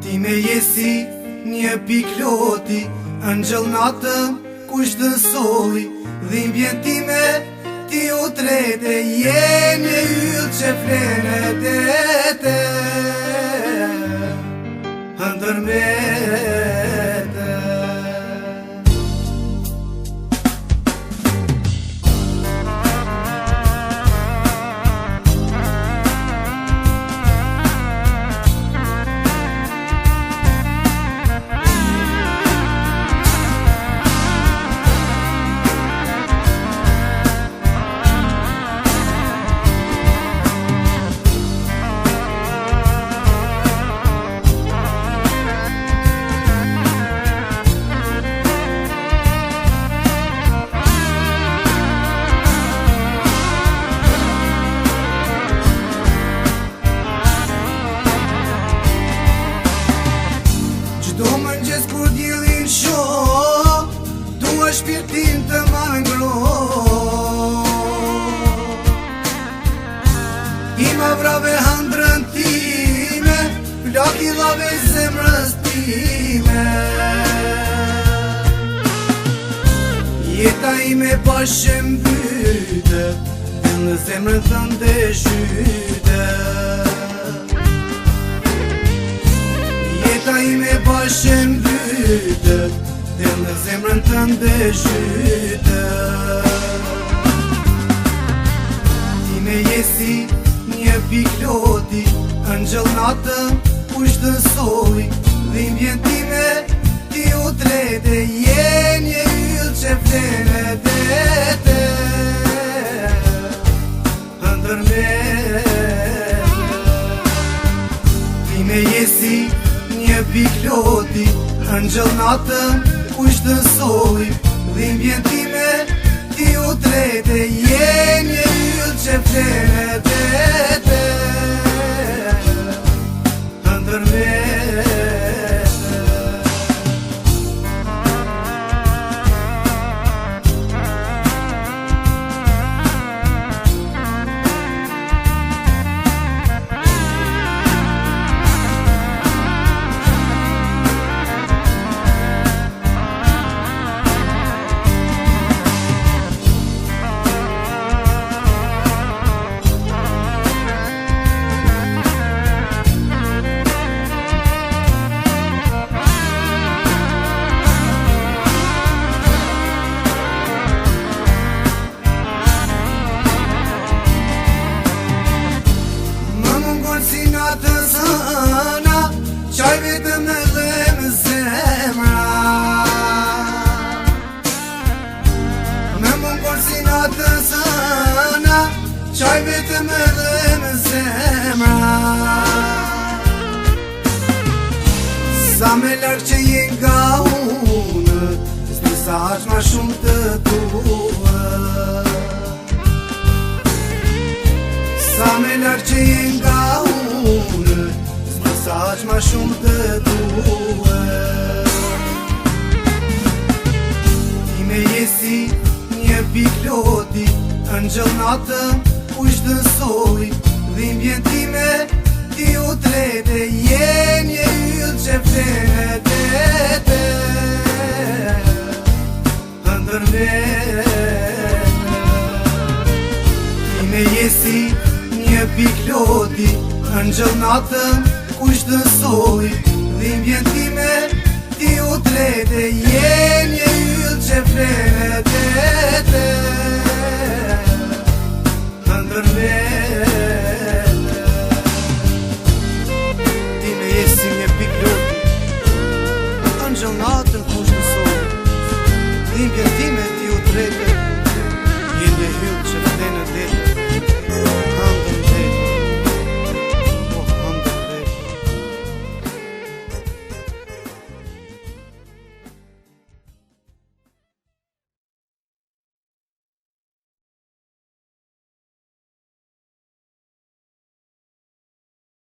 Ti me jesi një pikloti, Angjëll natëm kush të soli, Dhimbjen time ti u trete, Je një yll që flenet e te ndërmete. Do mëngjes kur djelin shoh, dua shpirtin të ma ngroh. I ma vrave handrën time, plak i dhave zemrës time. Jeta ime pa shëmbyte, dhe në zemrën thënde shyte. Jeta ime bashën bytët, dhe në zemrën të ndëshytët. Ti me jesi një pikloti, Angjëll natëm kush të soli, Dhimbjen time ti u trete, Je një yll që flenet e te ndërmete. Ti me jesi një pikloti, Angjëll natëm kush të soli, Dhimbjen time ti u trete, Je një yll që flenet e te ndërmete. Si natën zëna, qaj vetëm edhe me zemra. Me mungon si natën zëna, qaj vetëm edhe me zemra. Sa me larkë që jen nga unë, s'di sa aq ma shumë të duhet. Sa me larkë që jen nga unë, s'di sa aq ma shumë të duhet. Ti me jesi një pikloti, Angjëll natëm kush të soli, Dhimbjen time ti u trete, Je një yll që flenet e te ndërmete. Ti me jesi një pikloti, Angjëll natëm kush të soli, Dhimbjen time ti u trete, Je një yll që flenet e te ndërmete. Ti me jesi një pikloti, Angjëll natëm kush të soli, Dhimbjen time ti u trete,